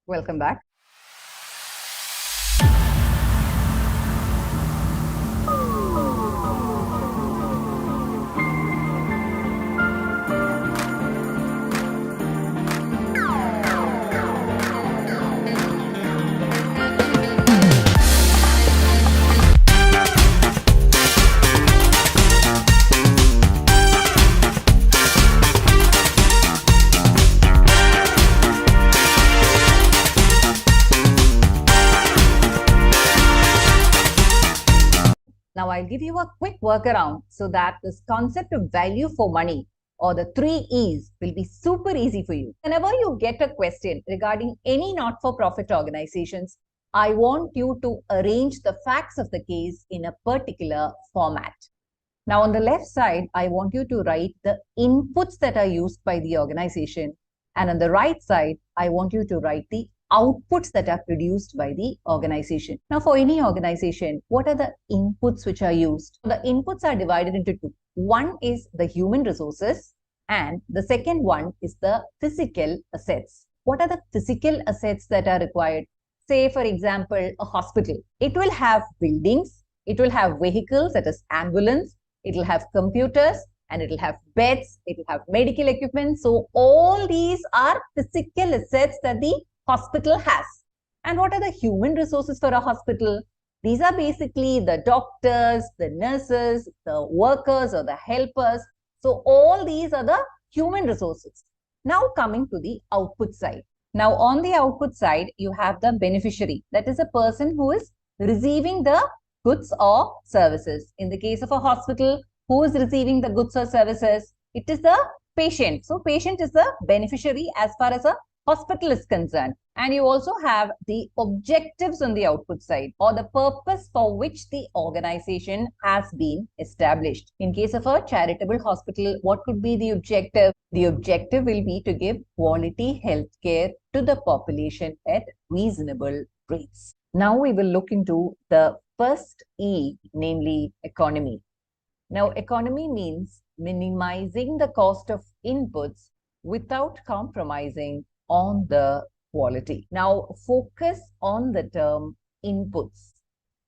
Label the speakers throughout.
Speaker 1: Welcome back. Now, I'll give you a quick workaround so that this concept of value for money or the 3 E's will be super easy for you. Whenever you get a question regarding any not-for-profit organizations, I want you to arrange the facts of the case in a particular format. Now, on the left side, I want you to write the inputs that are used by the organization. And on the right side, I want you to write the outputs that are produced by the organization. Now, for any organization, what are the inputs which are used? The inputs are divided into two. One is the human resources, and the second one is the physical assets. What are the physical assets that are required? Say, for example, a hospital. It will have buildings, it will have vehicles, that is ambulance, it will have computers, and it will have beds, it will have medical equipment. So all these are physical assets that the hospital has. And what are the human resources for a hospital? These are basically the doctors, the nurses, the workers or the helpers. So all these are the human resources. Now coming to the output side. Now on the output side, you have the beneficiary. That is a person who is receiving the goods or services. In the case of a hospital, who is receiving the goods or services? It is the patient. So patient is the beneficiary as far as a hospital is concerned. And you also have the objectives on the output side, or the purpose for which the organization has been established. In case of a charitable hospital, what could be the objective? The objective will be to give quality health care to the population at reasonable rates. Now we will look into the first E, namely economy. Now, economy means minimizing the cost of inputs without compromising on the quality. Now, focus on the term inputs.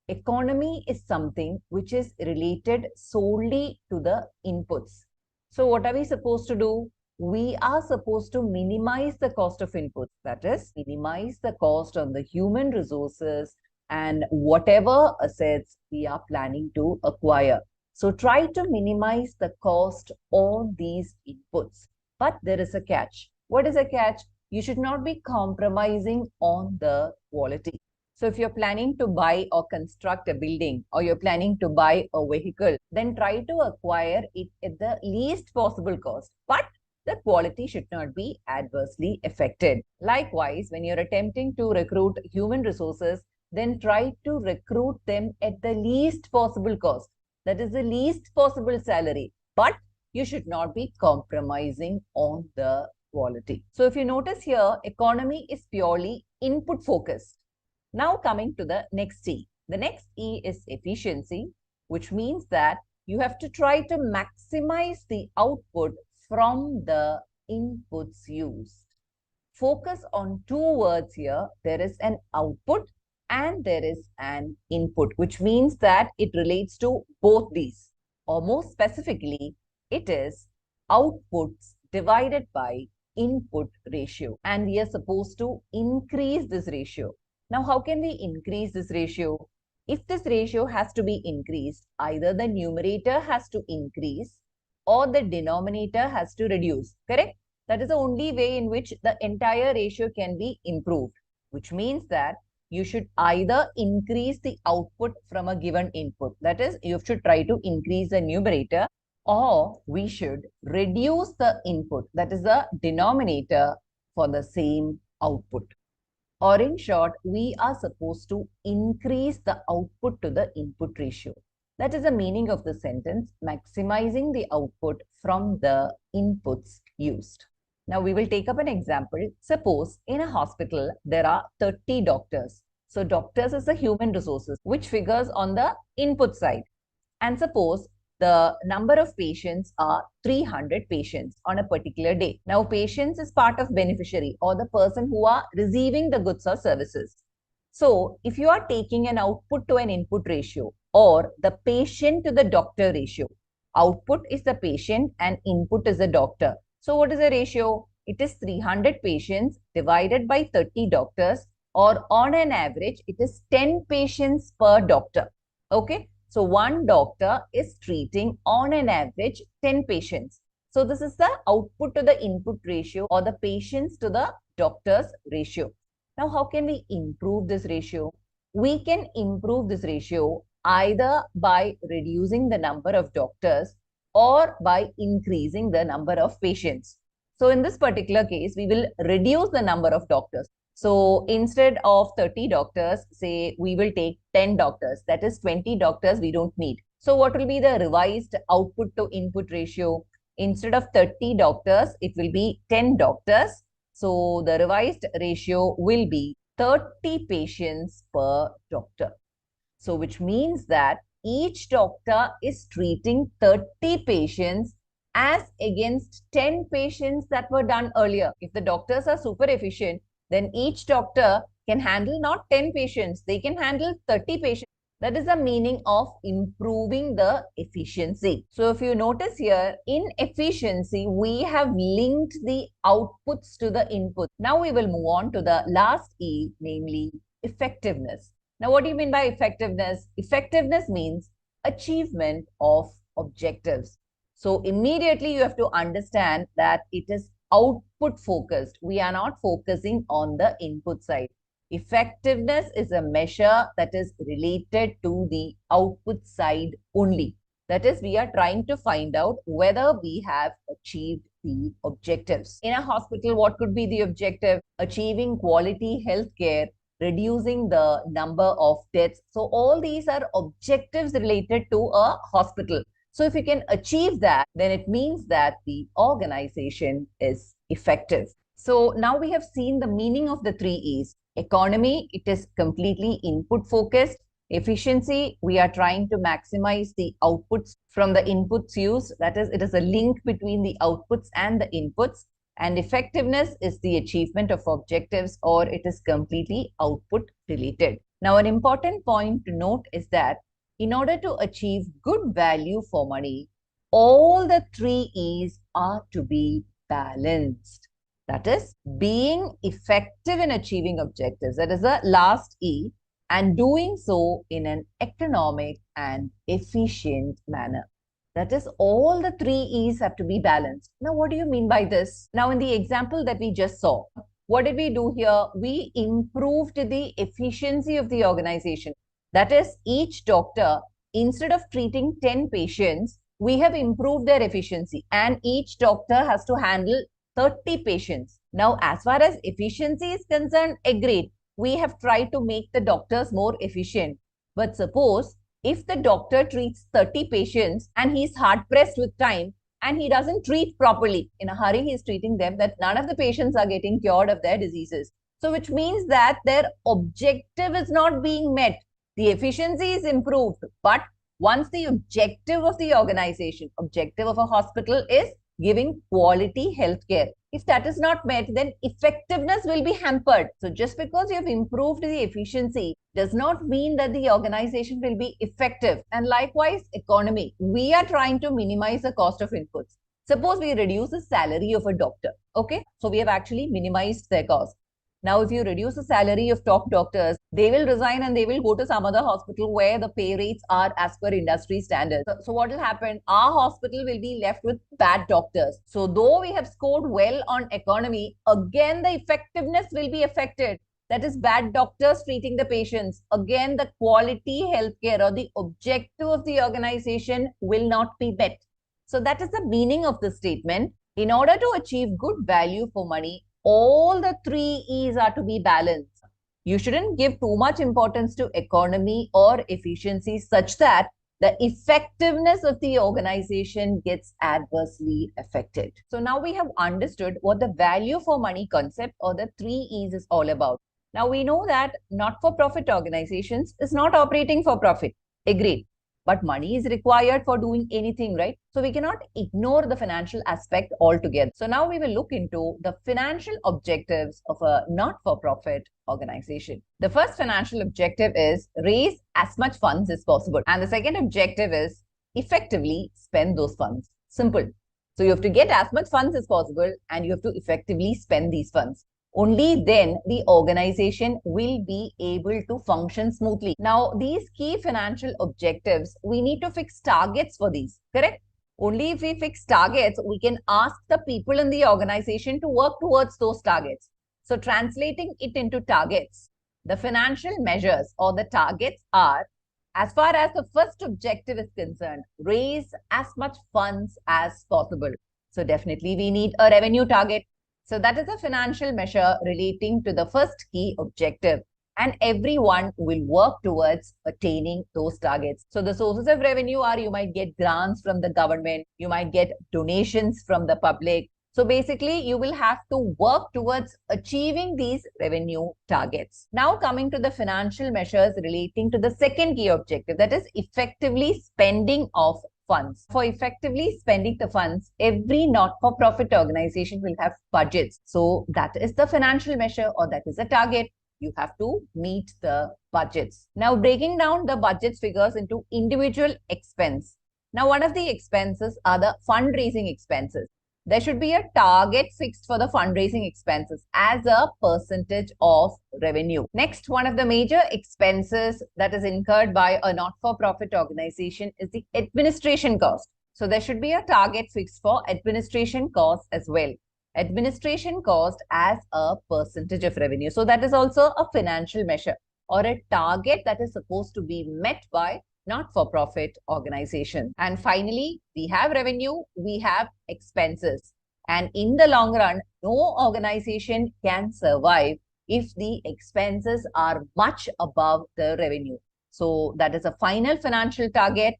Speaker 1: Economy is something which is related solely to the inputs. So, what are we supposed to do? We are supposed to minimize the cost of inputs. That is, minimize the cost on the human resources and whatever assets we are planning to acquire. So try to minimize the cost on these inputs. But there is a catch. What is a catch? You should not be compromising on the quality. So if you're planning to buy or construct a building, or you're planning to buy a vehicle, then try to acquire it at the least possible cost. But the quality should not be adversely affected. Likewise, when you're attempting to recruit human resources, then try to recruit them at the least possible cost. That is the least possible salary, but you should not be compromising on the quality. So if you notice here, economy is purely input focused. Now coming to the next E. The next E is efficiency, which means that you have to try to maximize the output from the inputs used. Focus on two words here. There is an output and there is an input, which means that it relates to both these, or more specifically, it is outputs divided by input ratio, and we are supposed to increase this ratio. Now, how can we increase this ratio? If this ratio has to be increased, either the numerator has to increase or the denominator has to reduce, correct? That is the only way in which the entire ratio can be improved, which means that you should either increase the output from a given input. That is, you should try to increase the numerator, or we should reduce the input, that is the denominator, for the same output. Or in short, we are supposed to increase the output to the input ratio. That is the meaning of the sentence, maximizing the output from the inputs used. Now we will take up an example. Suppose in a hospital, there are 30 doctors. So doctors is the human resources, which figures on the input side. And suppose the number of patients are 300 patients on a particular day. Now, patients is part of beneficiary or the person who are receiving the goods or services. So, if you are taking an output to an input ratio or the patient to the doctor ratio, output is the patient and input is the doctor. So, what is the ratio? It is 300 patients divided by 30 doctors, or on an average, it is 10 patients per doctor. Okay. So, one doctor is treating on an average 10 patients. So, this is the output to the input ratio or the patients to the doctor's ratio. Now, how can we improve this ratio? We can improve this ratio either by reducing the number of doctors or by increasing the number of patients. So, in this particular case, we will reduce the number of doctors. So, instead of 30 doctors, say we will take 10 doctors. That is 20 doctors we don't need. So, what will be the revised output to input ratio? Instead of 30 doctors, it will be 10 doctors. So, the revised ratio will be 30 patients per doctor. So, which means that each doctor is treating 30 patients as against 10 patients that were done earlier. If the doctors are super efficient, then each doctor can handle not 10 patients, they can handle 30 patients. That is the meaning of improving the efficiency. So if you notice here, in efficiency, we have linked the outputs to the input. Now we will move on to the last E, namely effectiveness. Now, what do you mean by effectiveness? Effectiveness means achievement of objectives. So immediately you have to understand that it is output focused. We are not focusing on the input side. Effectiveness is a measure that is related to the output side only. That is, we are trying to find out whether we have achieved the objectives. In a hospital, what could be the objective? Achieving quality healthcare, reducing the number of deaths. So all these are objectives related to a hospital. So if you can achieve that, then it means that the organization is effective. So now we have seen the meaning of the 3 E's. Economy, it is completely input focused. Efficiency, we are trying to maximize the outputs from the inputs used. That is, it is a link between the outputs and the inputs. And effectiveness is the achievement of objectives, or it is completely output related. Now, an important point to note is that in order to achieve good value for money, all the 3 E's are to be balanced. That is, being effective in achieving objectives. That is the last E, and doing so in an economic and efficient manner. That is, all the 3 E's have to be balanced. Now, what do you mean by this? Now, in the example that we just saw, what did we do here? We improved the efficiency of the organization. That is, each doctor, instead of treating 10 patients, we have improved their efficiency, and each doctor has to handle 30 patients. Now, as far as efficiency is concerned, agreed. We have tried to make the doctors more efficient. But suppose if the doctor treats 30 patients and he's hard pressed with time and he doesn't treat properly, in a hurry he's treating them, that none of the patients are getting cured of their diseases. So which means that their objective is not being met. The efficiency is improved, but once the objective of the organization, objective of a hospital is giving quality healthcare. If that is not met, then effectiveness will be hampered. So just because you have improved the efficiency does not mean that the organization will be effective. And likewise, economy. We are trying to minimize the cost of inputs. Suppose we reduce the salary of a doctor. Okay, so we have actually minimized their cost. Now, if you reduce the salary of top doctors, they will resign and they will go to some other hospital where the pay rates are as per industry standards. So what will happen? Our hospital will be left with bad doctors. So though we have scored well on economy, again the effectiveness will be affected. That is, bad doctors treating the patients. Again, the quality healthcare or the objective of the organization will not be met. So that is the meaning of the statement. In order to achieve good value for money, all the 3 E's are to be balanced. You shouldn't give too much importance to economy or efficiency such that the effectiveness of the organization gets adversely affected. So now we have understood what the value for money concept or the 3 E's is all about. Now we know that not-for-profit organizations is not operating for profit. Agreed. but money is required for doing anything, right? So we cannot ignore the financial aspect altogether. So now we will look into the financial objectives of a not-for-profit organization. The first financial objective is raise as much funds as possible. And the second objective is effectively spend those funds. Simple. So you have to get as much funds as possible and you have to effectively spend these funds. Only then the organization will be able to function smoothly. Now, these key financial objectives, we need to fix targets for these, correct? Only if we fix targets, we can ask the people in the organization to work towards those targets. So translating it into targets, the financial measures or the targets are, as far as the first objective is concerned, raise as much funds as possible. So definitely we need a revenue target. So that is a financial measure relating to the first key objective, and everyone will work towards attaining those targets. So the sources of revenue are, you might get grants from the government, you might get donations from the public. So basically, you will have to work towards achieving these revenue targets. Now coming to the financial measures relating to the second key objective, that is effectively spending of funds. For effectively spending the funds, every not-for-profit organization will have budgets. So that is the financial measure, or that is a target. You have to meet the budgets. Now breaking down the budget figures into individual expense. Now one of the expenses are the fundraising expenses. There should be a target fixed for the fundraising expenses as a percentage of revenue. Next, one of the major expenses that is incurred by a not-for-profit organization is the administration cost. So there should be a target fixed for administration costs as well. Administration cost as a percentage of revenue. So that is also a financial measure or a target that is supposed to be met by not-for-profit organization. And finally, we have revenue, we have expenses. And in the long run, no organization can survive if the expenses are much above the revenue. So that is a final financial target,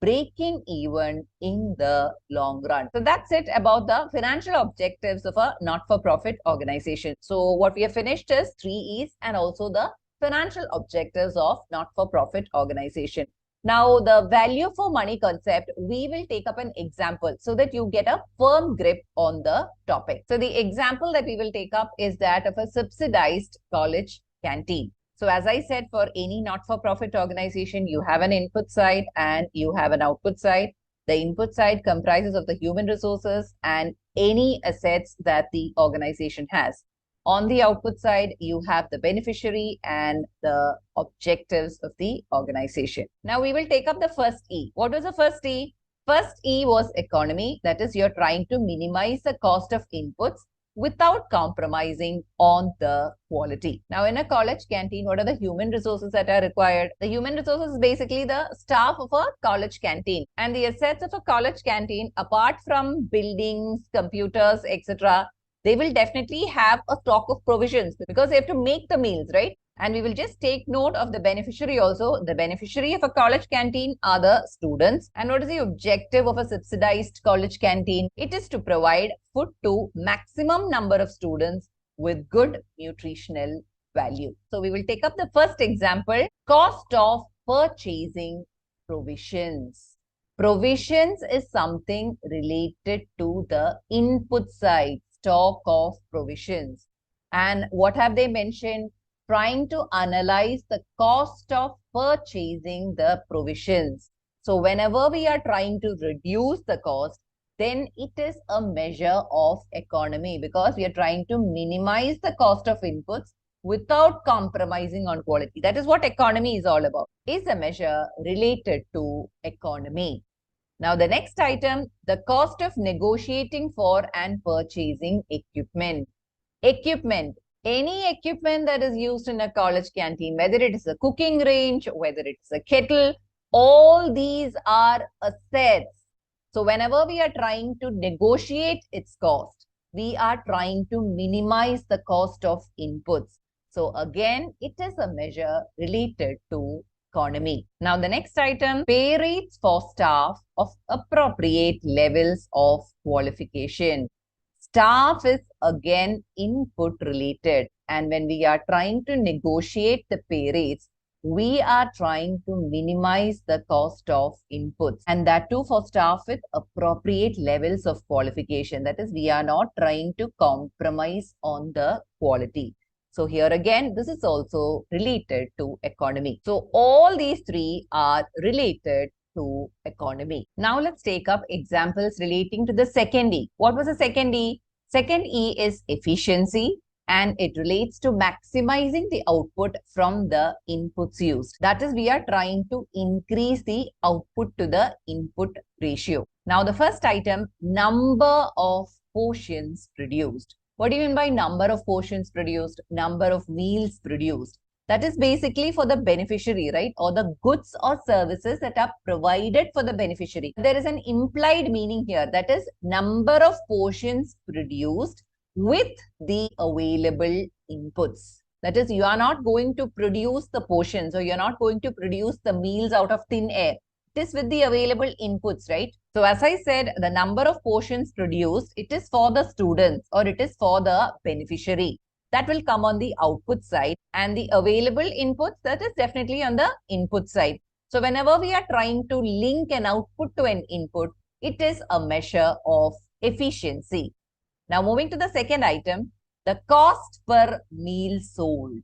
Speaker 1: breaking even in the long run. So that's it about the financial objectives of a not-for-profit organization. So what we have finished is 3 E's and also the financial objectives of not-for-profit organization. Now, the value for money concept, we will take up an example so that you get a firm grip on the topic. So the example that we will take up is that of a subsidized college canteen. So as I said, for any not-for-profit organization, you have an input side and you have an output side. The input side comprises of the human resources and any assets that the organization has. On the output side, you have the beneficiary and the objectives of the organization. Now we will take up the first E. What was the first E? First E was economy. That is, you're trying to minimize the cost of inputs without compromising on the quality. Now in a college canteen, what are the human resources that are required? The human resources is basically the staff of a college canteen. And the assets of a college canteen, apart from buildings, computers, etc., they will definitely have a stock of provisions because they have to make the meals, right? And we will just take note of the beneficiary also. The beneficiary of a college canteen are the students. And what is the objective of a subsidized college canteen? It is to provide food to maximum number of students with good nutritional value. So we will take up the first example, cost of purchasing provisions. Provisions is something related to the input side. Stock of provisions. And what have they mentioned? Trying to analyze the cost of purchasing the provisions. So whenever we are trying to reduce the cost, then it is a measure of economy because we are trying to minimize the cost of inputs without compromising on quality. That is what economy is all about. Is a measure related to economy. Now, the next item, the cost of negotiating for and purchasing equipment. Equipment, any equipment that is used in a college canteen, whether it is a cooking range, whether it's a kettle, all these are assets. So, whenever we are trying to negotiate its cost, we are trying to minimize the cost of inputs. So, again, it is a measure related to economy. Now, the next item, pay rates for staff of appropriate levels of qualification. Staff is again input related. And when we are trying to negotiate the pay rates, we are trying to minimize the cost of inputs, and that too for staff with appropriate levels of qualification. That is, we are not trying to compromise on the quality. So here again, this is also related to economy. So all these three are related to economy. Now let's take up examples relating to the second E. What was the second E? Second E is efficiency, and it relates to maximizing the output from the inputs used. That is, we are trying to increase the output to the input ratio. Now the first item, number of portions produced. What do you mean by number of portions produced? Number of meals produced. That is basically for the beneficiary, right? Or the goods or services that are provided for the beneficiary. There is an implied meaning here. That is number of portions produced with the available inputs. That is, you are not going to produce the portions, or you're not going to produce the meals out of thin air. It is with the available inputs, right? So as I said, the number of portions produced, it is for the students or it is for the beneficiary. That will come on the output side, and the available inputs, that is definitely on the input side. So whenever we are trying to link an output to an input, it is a measure of efficiency. Now moving to the second item, the cost per meal sold.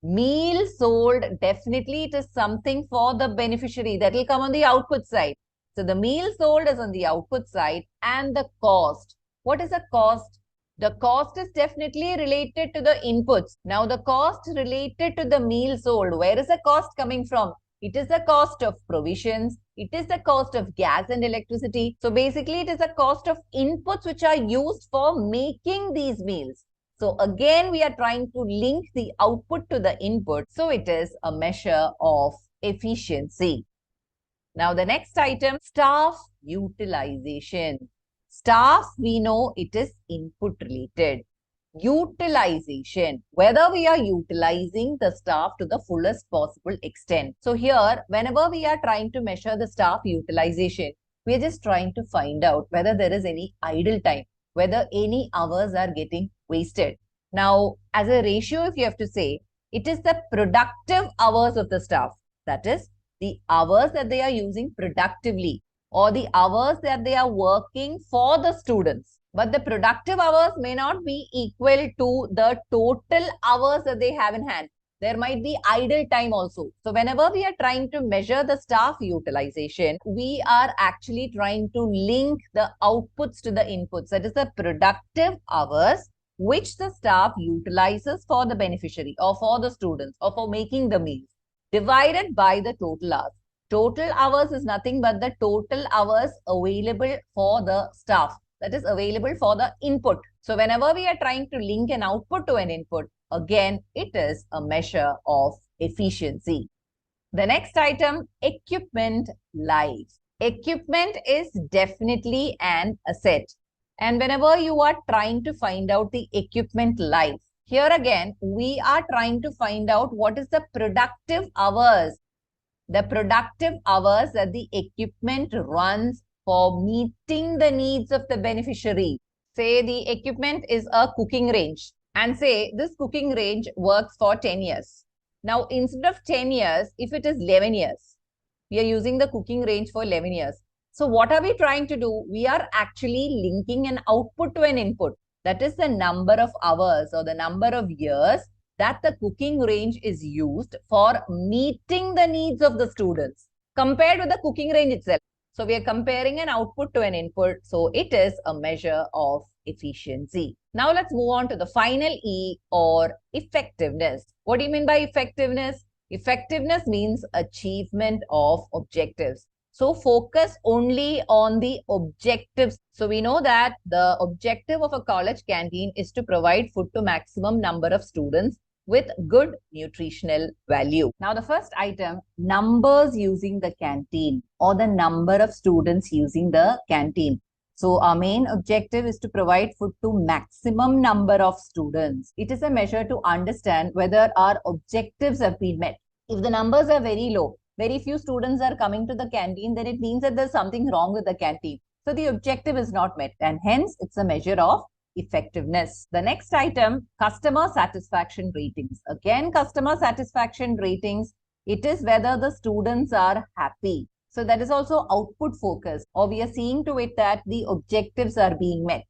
Speaker 1: Meal sold, definitely it is something for the beneficiary. That will come on the output side. So the meal sold is on the output side, and the cost. What is the cost? The cost is definitely related to the inputs. Now the cost related to the meal sold, where is the cost coming from? It is the cost of provisions. It is the cost of gas and electricity. So basically it is the cost of inputs which are used for making these meals. So again, we are trying to link the output to the input. So it is a measure of efficiency. Now the next item, staff utilization. Staff, we know it is input related. Utilization, whether we are utilizing the staff to the fullest possible extent. So here, whenever we are trying to measure the staff utilization, we are just trying to find out whether there is any idle time, whether any hours are getting wasted. Now, as a ratio, if you have to say, it is the productive hours of the staff. That is, the hours that they are using productively, or the hours that they are working for the students. But the productive hours may not be equal to the total hours that they have in hand. There might be idle time also. So whenever we are trying to measure the staff utilization, we are actually trying to link the outputs to the inputs. That is the productive hours which the staff utilizes for the beneficiary or for the students or for making the meals, divided by the total hours. Total hours is nothing but the total hours available for the staff. That is available for the input. So whenever we are trying to link an output to an input, again, it is a measure of efficiency. The next item, equipment life. Equipment is definitely an asset. And whenever you are trying to find out the equipment life, here again, we are trying to find out what is the productive hours. The productive hours that the equipment runs for meeting the needs of the beneficiary. Say the equipment is a cooking range, and say this cooking range works for 10 years. Now, instead of 10 years, if it is 11 years, we are using the cooking range for 11 years. So what are we trying to do? We are actually linking an output to an input. That is the number of hours or the number of years that the cooking range is used for meeting the needs of the students compared with the cooking range itself. So we are comparing an output to an input. So it is a measure of efficiency. Now let's move on to the final E, or effectiveness. What do you mean by effectiveness? Effectiveness means achievement of objectives. So focus only on the objectives. So we know that the objective of a college canteen is to provide food to maximum number of students with good nutritional value. Now the first item, numbers using the canteen or the number of students using the canteen. So our main objective is to provide food to maximum number of students. It is a measure to understand whether our objectives have been met. If the numbers are very low, very few students are coming to the canteen, then it means that there's something wrong with the canteen. So the objective is not met, and hence it's a measure of effectiveness. The next item, customer satisfaction ratings. Again, customer satisfaction ratings It is whether the students are happy. So that is also output focus, or we are seeing to it that the objectives are being met.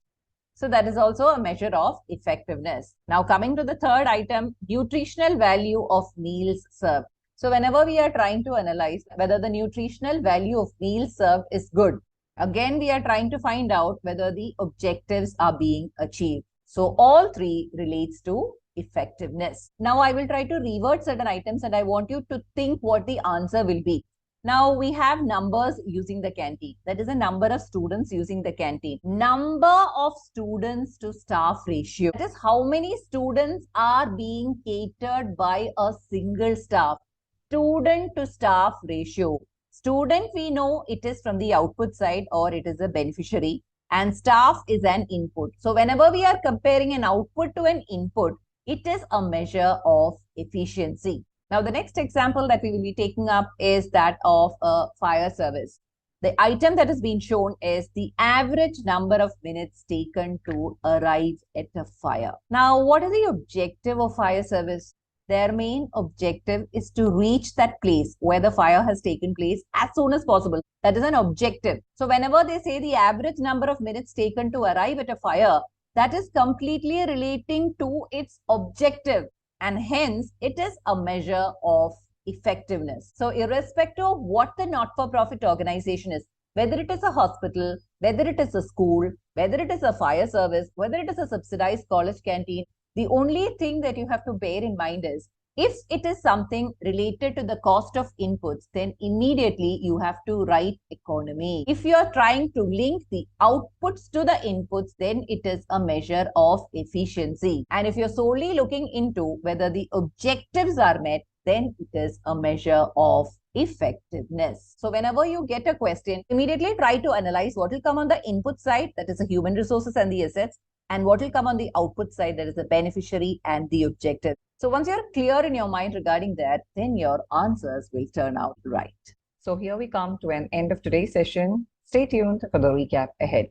Speaker 1: So that is also a measure of effectiveness. Now coming to the third item, nutritional value of meals served. So whenever we are trying to analyze whether the nutritional value of meals served is good, again we are trying to find out whether the objectives are being achieved. So all three relates to effectiveness. Now I will try to revert certain items and I want you to think what the answer will be. Now we have numbers using the canteen. That is a number of students using the canteen. Number of students to staff ratio. That is how many students are being catered by a single staff. Student to staff ratio. Student, we know it is from the output side or it is a beneficiary, and staff is an input. So whenever we are comparing an output to an input, it is a measure of efficiency. Now, the next example that we will be taking up is that of a fire service. The item that is being shown is the average number of minutes taken to arrive at a fire. Now, what is the objective of fire service? Their main objective is to reach that place where the fire has taken place as soon as possible. That is an objective. So, whenever they say the average number of minutes taken to arrive at a fire, that is completely relating to its objective. And hence, it is a measure of effectiveness. So, irrespective of what the not-for-profit organization is, whether it is a hospital, whether it is a school, whether it is a fire service, whether it is a subsidized college canteen, the only thing that you have to bear in mind is, if it is something related to the cost of inputs, then immediately you have to write economy. If you are trying to link the outputs to the inputs, then it is a measure of efficiency. And if you're solely looking into whether the objectives are met, then it is a measure of effectiveness. So whenever you get a question, immediately try to analyze what will come on the input side, that is the human resources and the assets, and what will come on the output side, that is the beneficiary and the objective. So once you're clear in your mind regarding that, then your answers will turn out right. So here we come to an end of today's session. Stay tuned for the recap ahead.